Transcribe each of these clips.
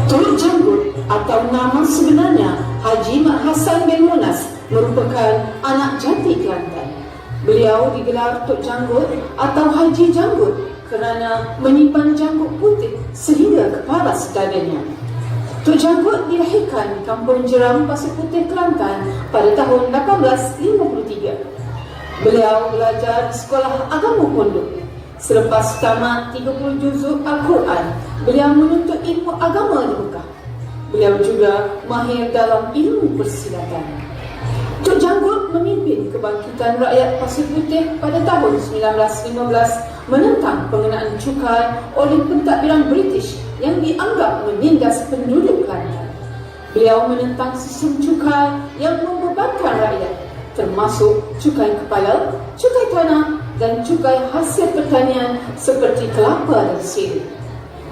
Turut Janggut atau nama sebenarnya Haji Mat Hassan bin Munas merupakan anak jati Kelantan. Beliau digelar Tok Janggut atau Haji Janggut kerana menyimpan janggut putih sehingga ke paras dadanya. Tok Janggut dilahirkan di Kampung Jeram, Pasir Putih, Kelantan pada tahun 1853. Beliau belajar di sekolah agama pondok. Selepas tamat 30 juzuk Al-Quran, beliau menuntut ilmu agama di Mekah. Beliau juga mahir dalam ilmu persilatan. Tok Janggut memimpin kebangkitan rakyat Pasir Putih pada tahun 1915 menentang pengenaan cukai oleh pentadbiran British yang dianggap menindas penduduk Kelantan. Beliau menentang sistem cukai yang membebankan rakyat, termasuk cukai kepala, cukai tanah dan cukai hasil pertanian seperti kelapa dan sirih.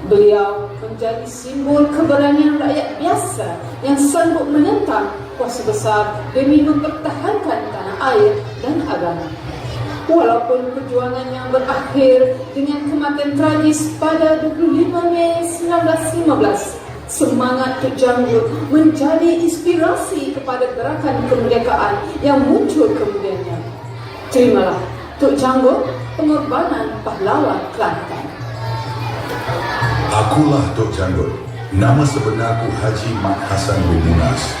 Beliau menjadi simbol keberanian rakyat biasa yang sanggup menentang kuasa besar demi mempertahankan tanah air dan agama. Walaupun perjuangannya berakhir dengan kematian tragis pada 25 Mei 1915, semangat Tok Janggut menjadi inspirasi kepada gerakan kemerdekaan yang muncul kemudiannya. Terimalah Tok Janggut, pengorbanan pahlawan Kelantan. Akulah Tok Janggut. Nama sebenarku Haji Mat Hassan bin Munas.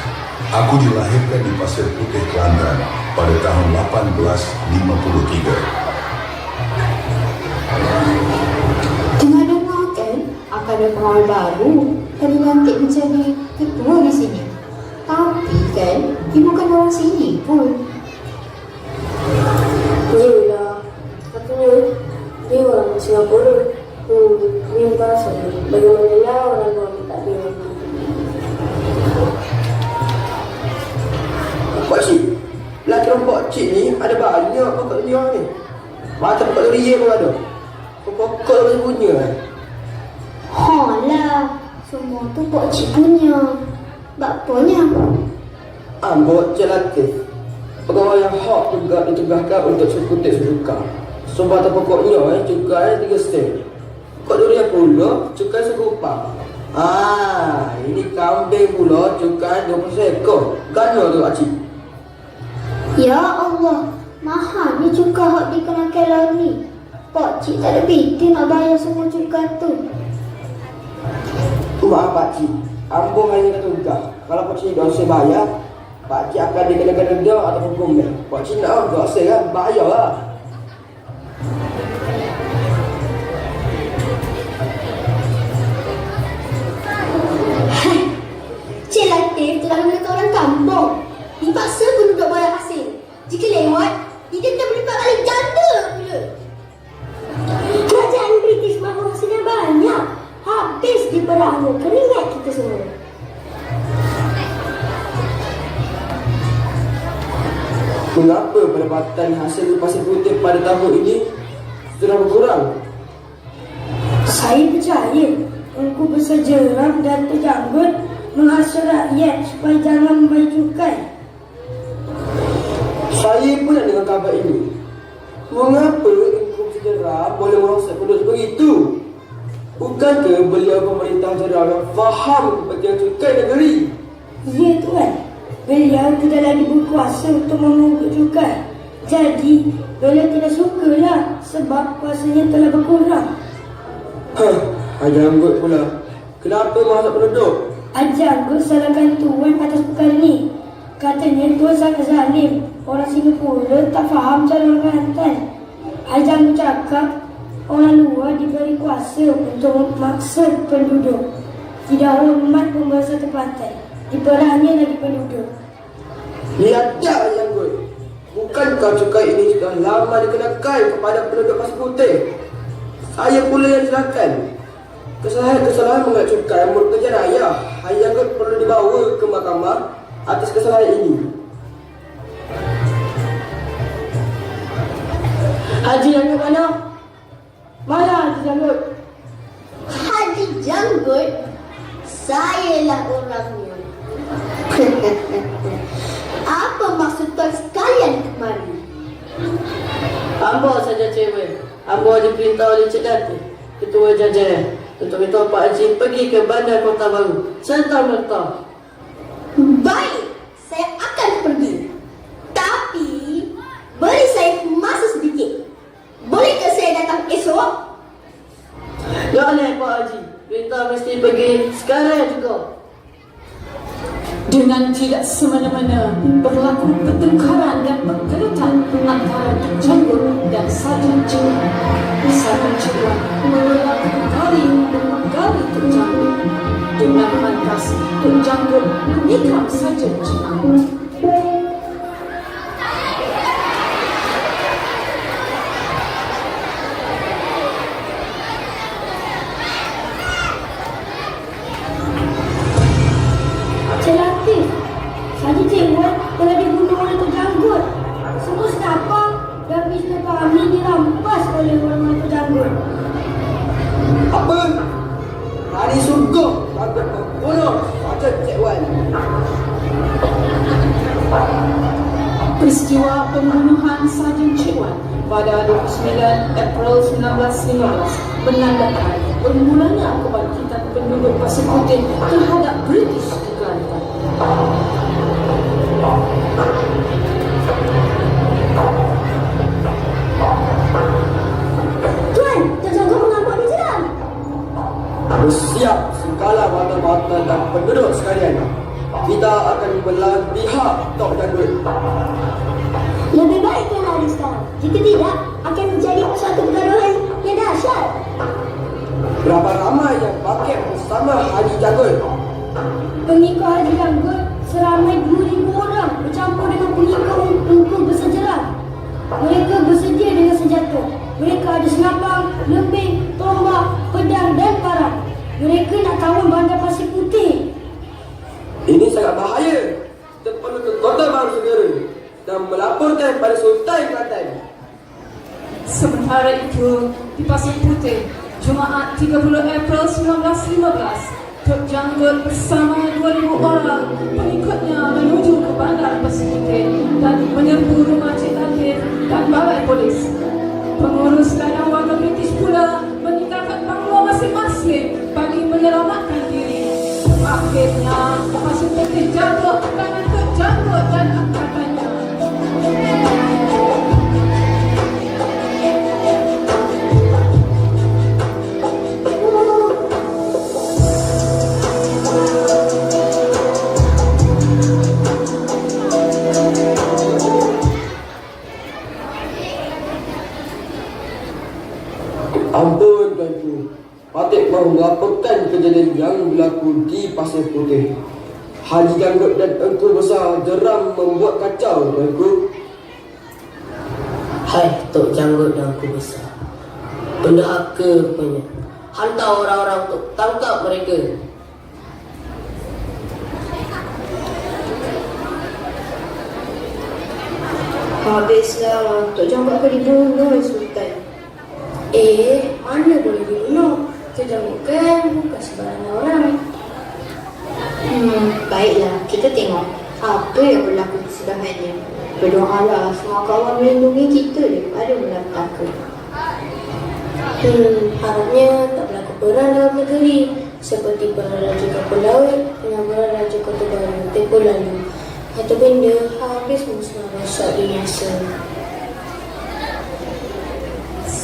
Aku dilahirkan di Pasir Putih, Kelantan pada tahun 1853. Dengar-dengar kan akan ada pengawal baru dan dilantik menjadi ketua di sini. Tapi kan, dia bukan orang sini pun. Yelah, katanya dia orang Singapura. Dia bahasa bagaimana orang luar tak dia. Pakcik, lelaki orang pakcik ni ada banyak pokok dia ni. Macam pokok durian pun ada. Pokok macam punya Lah, semua tu pakcik punya. Bapaknya. Ambot jelatif. Pegawai yang hak juga ditugaskan untuk sekutik sejuka. Sebab tu pokoknya cukai 3 sen. Pokok durian pula cukai segupa. Ini kambing pula cukai 20 ekor. Gana tu pakcik? Ya Allah, mahal ni cukai hak dikenakan laut ni. Pakcik tak ada piti nak bayar semua cukai tu. Maaf pakcik, ambung hanya kata juga. Kalau pakcik tak usah bayar, pakcik akan dikenakan denda atau hukum dia. Pakcik nak tak usah kan, bayar lah. Cik Latif telah memiliki orang kampung. Dipaksa penduduk bayar asing. Jika lewat, didenda berlipat kali ganda pula. Kerajaan British mahu hasilnya banyak. Habis di perahnya keringat kita semua. Mengapa pendapatan hasil Pasir Putih pada tahun ini sudah berkurang? Saya percaya Engku bersejarah dan Tok Janggut menghasut rakyat supaya jangan membayar cukai. Saya pun nak dengar khabar ini. Mengapa Engku bersejarah boleh merosot penduduk begitu? Bukankah beliau pemerintah jenderal yang faham kepentingan cukai negeri? Ya Tuan, beliau tidak lagi berkuasa untuk memungut cukai. Jadi, beliau tidak sukalah sebab kuasanya telah berkurang. Janggut pula. Kenapa merosot penduduk? Janggut salahkan Tuan atas perkara ni. Katanya Tuan sangat zalim. Orang Singapura tak faham cara orang Kelantan. Janggut cakap orang luar diberi kuasa untuk memaksa penduduk. Tidak hormat pembahasa tempatan. Diperahnya lagi penduduk. Lihat tak Janggut? Bukankah cukai ini sudah lama dikenakan kepada penduduk Pasir Putih? Saya pula yang silakan. Kesalahan mengenai cukai merupakan kerja raya. Janggut perlu dibawa ke mahkamah atas kesalahan ini. Haji Janggut mana? Mana Haji Janggut? Haji Janggut? Sayalah orangnya. Apa maksud tuan sekalian kemari? Hamba saja cewek. Hamba diperintah oleh Cik Datuk, ketua jajaran. untuk minta Pak Haji pergi ke bandar Kota Baru serta-merta. Baik, saya akan pergi. Tapi, beri saya masa sedikit. Bolehkah saya datang esok? Jangan Pak Haji, kita mesti pergi sekarang juga. Dengan tidak semena-mena berlaku pertengkaran dan pergelutan antara Tok Janggut dan Sarjan Ciwan. Sarjan Ciwan menggali Tok Janggut. Dengan pantas Tok Janggut menikam Sarjan Ciwan. Latif, Saja Ciwan telah dibunuh oleh Tok Janggut. Semua setapak dan bisnes kami dirampas oleh orang-orang Tok Janggut. Apa? Hari surga takut membunuh Saja Ciwan. Peristiwa pembunuhan Sarjan Ciwan pada 29 April 1915 menandakan bermulanya kebangkitan penduduk Pasir Putih terhadap British di Kelantan. Tuan, Tok Janggut mengamuk di jalan. Bersiap segala mata-mata dan penduduk sekalian. Kita akan melawan pihak Tok Janggut. Lebih baik Tuan lari sekarang. Jika tidak, akan menjadi suatu pergaduhan yang dahsyat. Berapa ramai yang pakai bersama Haji Janggut? Pengikut Haji Janggut seramai 2,000 orang bercampur dengan pengikut Engku bersejarah. Mereka bersedia dengan senjata. Mereka ada senapang, lembing, tombak, pedang dan parang. Mereka nak kawal bandar Pasir Putih. Ini sangat bahaya. Kita perlu ke Kota Baru segera dan melaporkan pada Sultan Kelantan. Sementara itu, di Pasir Putih, Jumaat 30 April 1915, Tok Janggut bersama 2,000 orang pengikutnya menuju ke bandar Pasir Putih dan menyerbu rumah Cik Latif dan balai polis. Pengurus dan warga British pula meninggalkan bangla masing-masing bagi menyelamatkan diri. Akhirnya, Pasir Putih jatuh ke tangan Tok Janggut dan angkatannya. Ampun tuanku, Patik mahu melaporkan kejadian yang berlaku di Pasir Putih. Haji Janggut dan Engku Besar geram membuat kacau tuanku. Hai Tok Janggut dan Engku Besar, pendahaka rupanya. Hantar orang-orang untuk tangkap mereka. Habislah, Tok Janggut akan dibunuh oleh Sultan. Mana boleh dibunuh? Tok Janggut kan bukan sebarang orang. Baiklah, kita tengok apa yang berlaku kesedahannya. Berdoalah semua kawan melindungi kita daripada malapetaka. Harapnya tak berlaku perang dalam negeri seperti perang Raja Kapal Laut, penyambaran Raja Kota Baru tempoh lalu. Atau benda habis musnah rosak binasa.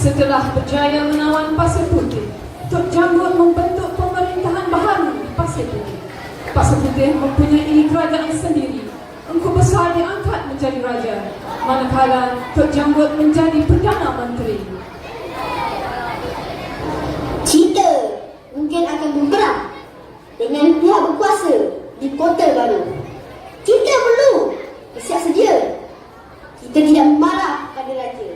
Setelah berjaya menawan Pasir Putih, Tok Janggut membentuk pemerintahan baharu di Pasir Putih. Pasir Putih mempunyai kerajaan sendiri. Engku Besar diangkat menjadi raja, manakala Tok Janggut menjadi Perdana Menteri. Kita mungkin akan berperang dengan pihak berkuasa di Kota Baru. Kita perlu bersiap sedia. Kita tidak marah pada raja,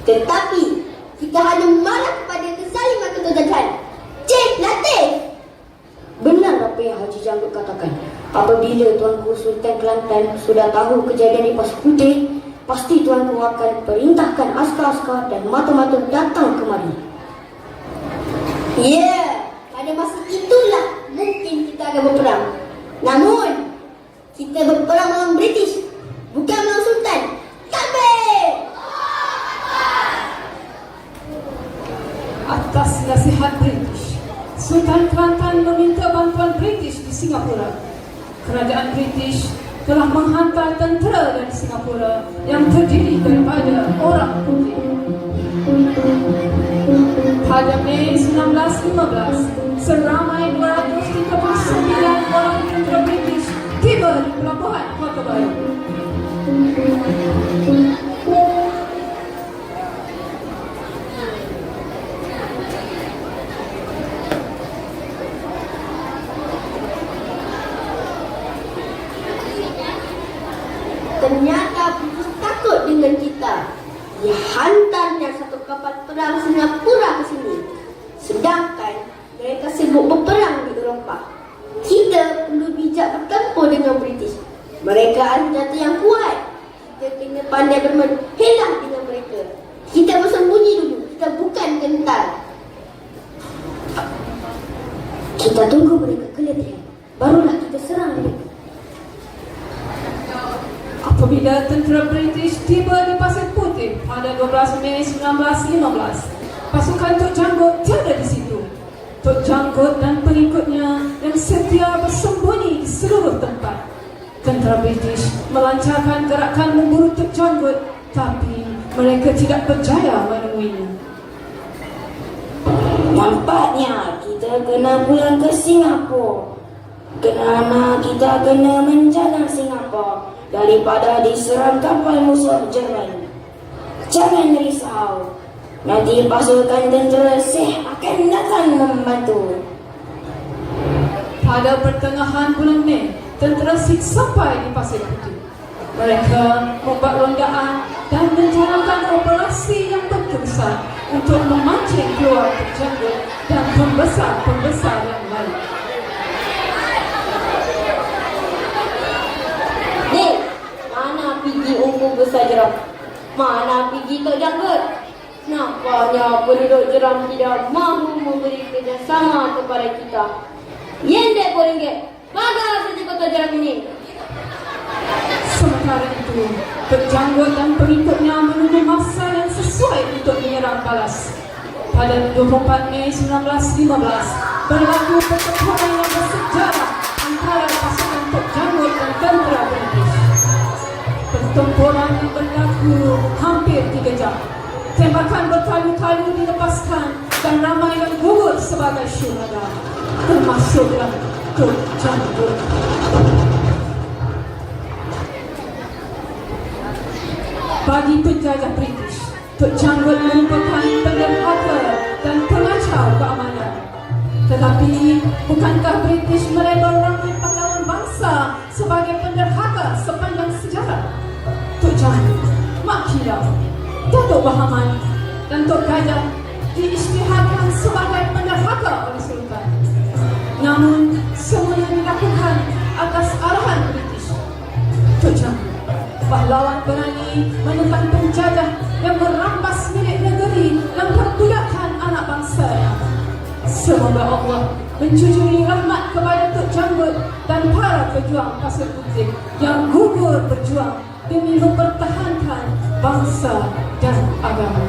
tetapi kita hanya marah kepada kezaliman ketujahan Cik Latif. Benar apa yang Haji Janggut katakan. Apabila Tuanku Sultan Kelantan sudah tahu kejadian di Pasir Putih, pasti Tuanku akan perintahkan askar-askar dan mata-mata datang kemari. Ya, pada masa itulah mungkin kita akan berperang. Namun, kita berperang melawan British, bukan melawan Sultan. Takbir! Atas nasihat British, Sultan Kelantan meminta bantuan British di Singapura. Kerajaan British telah menghantar tentera dari Singapura yang terdiri daripada orang putih. Pada Mei 1915, seramai 239 orang tentera British tiba di pelabuhan Kota Baru. Ternyata British takut dengan kita. Dia hantarnya satu kapal perang Singapura ke sini. Sedangkan mereka sibuk berperang di Eropah. Kita perlu bijak bertempur dengan British. Mereka ada senjata yang kuat. Kita kena pandai bermenghelah dengan mereka. Kita bersembunyi dulu. Kita bukan gentar. Kita tunggu mereka keletihan. Barulah kita serang mereka. Apabila tentera British tiba di Pasir Putih pada 12 Mei 1915, pasukan Tok Janggut tiada di situ. Tok Janggut dan pengikutnya yang setia bersembunyi di seluruh tempat. Tentera British melancarkan gerakan memburu Tok Janggut, tapi mereka tidak berjaya menemuinya. Nampaknya kita kena pulang ke Singapura. Kerana kita kena menjaga Singapura daripada diserang kapal musuh Jerman. Jangan risau. Nanti pasukan tentera Sih akan datang membantu. Pada pertengahan bulan Mei, tentera Sikh sampai di Pasir Putih. Mereka membuat rondaan dan menjalankan operasi yang berterusan untuk memancing keluar Tok Janggut dan pembesar-pembesar yang lain. Dik, mana pergi umpu besar jeram? Mana pergi Tok Janggut? Nampaknya penduduk jeram tidak mahu memberi kerjasama kepada kita. Yendek Poringgit, bagai saja kota jeram ini. Sementara itu, Tok Janggut dan pengikutnya menunggu masa yang sesuai untuk menyerang balas. Pada 24 Mei 1915, berlaku pertempuran yang bersejarah antara pasukan Tok Janggut dan tentera British. Pertempuran yang berlaku hampir 3 jam. Tembakan berkali-kali dilepaskan dan ramai yang gugur sebagai syuhada, termasuklah Tok Janggut. Bagi penjajah British, Tok Janggut merupakan penderhaka dan pengacau keamanan. Tetapi, bukankah British melabel-label pahlawan bangsa sebagai penderhaka sepanjang sejarah? Tok Janggut, Mak Kilau, Datuk Bahaman dan Tok Gajah diisytiharkan sebagai penderhaka oleh Sultan. Namun, semuanya dilakukan atas arahan British. Tok Janggut, pahlawan berani menentang penjajah yang merampas milik negeri dan perbudakan anak bangsanya. Semoga Allah mencujuri rahmat kepada Tok Janggut dan para pejuang Pasir Putih yang gugur berjuang demi mempertahankan bangsa dan agama.